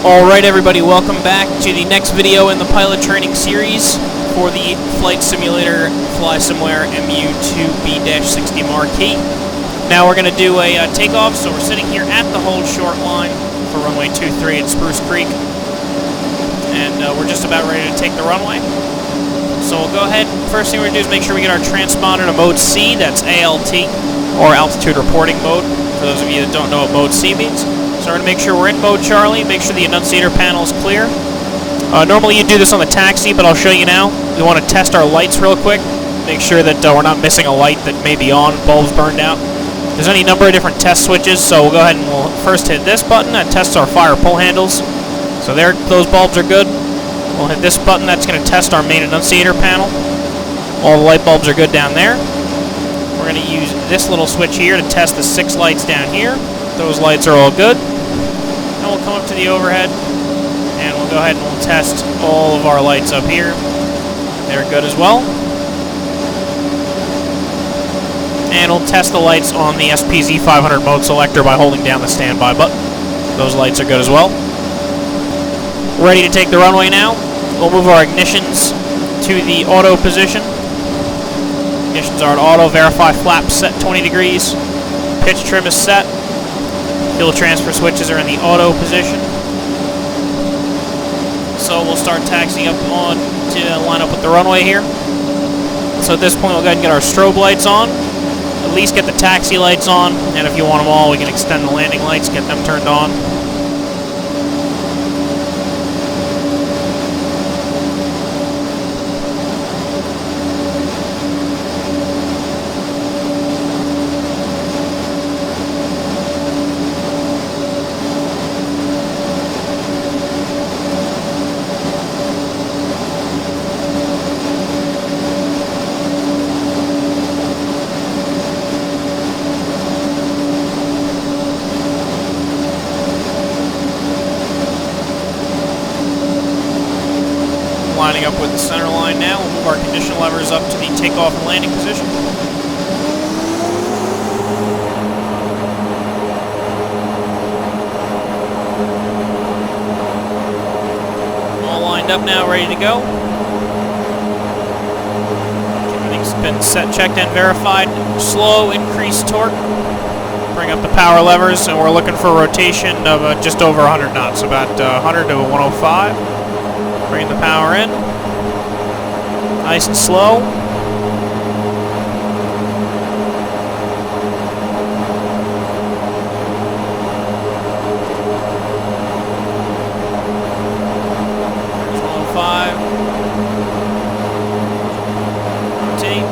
Alright everybody, welcome back to the next video in the pilot training series for the flight simulator Flysimware MU-2B-60 marquee. Now we're going to do a takeoff, so we're sitting here at the hold short line for runway 23 at Spruce Creek. And we're just about ready to take the runway. So we'll go ahead, first thing we're going to do is make sure we get our transponder to mode C, that's ALT, or altitude reporting mode, for those of you that don't know what mode C means. So we're going to make sure we're in mode Charlie, make sure the annunciator panel is clear. Normally you do this on the taxi, but I'll show you now. We want to test our lights real quick, make sure that we're not missing a light that may be on, bulbs burned out. There's any number of different test switches, so we'll go ahead and we'll first hit this button that tests our fire pull handles. So there, those bulbs are good. We'll hit this button, that's going to test our main annunciator panel. All the light bulbs are good down there. We're going to use this little switch here to test the 6 lights down here. Those lights are all good. And we'll come up to the overhead, and we'll go ahead and we'll test all of our lights up here. They're good as well. And we'll test the lights on the SPZ 500 mode selector by holding down the standby button. Those lights are good as well. Ready to take the runway now. We'll move our ignitions to the auto position. Ignitions are at auto. Verify flaps set 20 degrees. Pitch trim is set. Fuel transfer switches are in the auto position. So we'll start taxiing up on to line up with the runway here. So at this point we'll go ahead and get our strobe lights on. At least get the taxi lights on, and if you want them all, we can extend the landing lights, get them turned on. Lining up with the center line now. We'll move our condition levers up to the takeoff and landing position. All lined up now, ready to go. Everything's been set, checked, and verified. Slow, increased torque. Bring up the power levers, and we're looking for a rotation of just over 100 knots, about 100 to 105. Bring the power in. Nice and slow. There's 105. Rotate.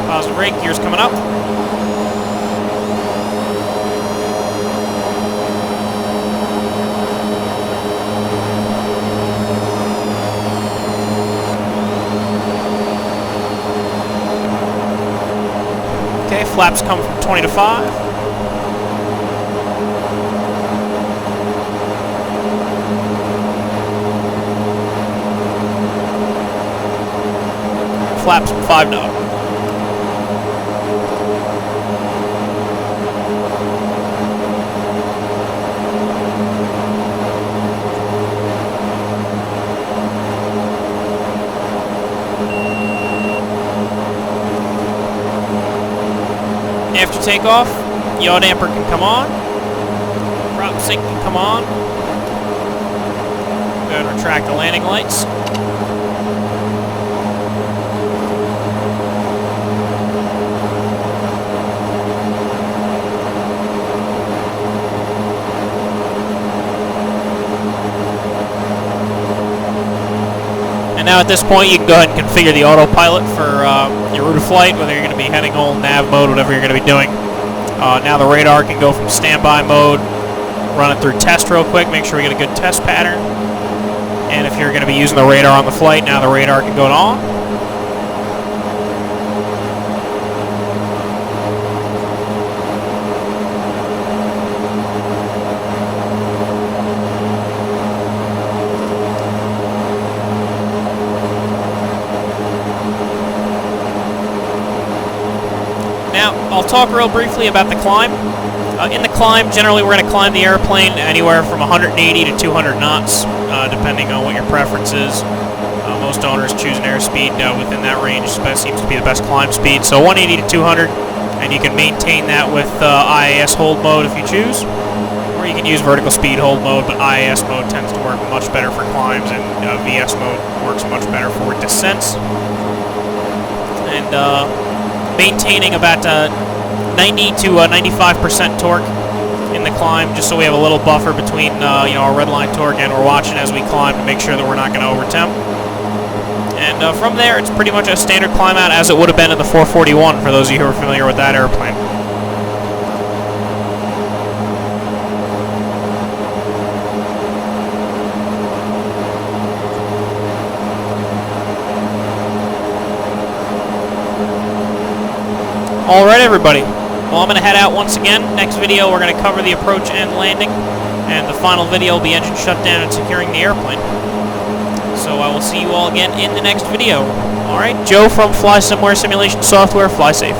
Pause the brake. Gears coming up. Okay, flaps come from 20 to 5. Flaps from 5 to up. After takeoff, yaw damper can come on, prop sync can come on. Go ahead and retract the landing lights. And now at this point you can go ahead and configure the autopilot for your route of flight, whether you're going to be heading all nav mode, whatever you're going to be doing. Now the radar can go from standby mode, run it through test real quick, make sure we get a good test pattern. And if you're going to be using the radar on the flight, now the radar can go on. Now, I'll talk real briefly about the climb. In the climb, generally we're going to climb the airplane anywhere from 180 to 200 knots, depending on what your preference is. Most owners choose an airspeed within that range. Seems to be the best climb speed. So 180 to 200, and you can maintain that with IAS hold mode if you choose. Or you can use vertical speed hold mode, but IAS mode tends to work much better for climbs, and VS mode works much better for descents. And maintaining about 90 to 95% torque in the climb, just so we have a little buffer between our red line torque, and we're watching as we climb to make sure that we're not going to overtemp. And from there, it's pretty much a standard climb out as it would have been in the 441 for those of you who are familiar with that airplane. Alright everybody, well I'm going to head out once again. Next video we're going to cover the approach and landing, and the final video will be engine shutdown and securing the airplane. So I will see you all again in the next video. Alright, Joe from Flysimware Simulation Software, fly safe.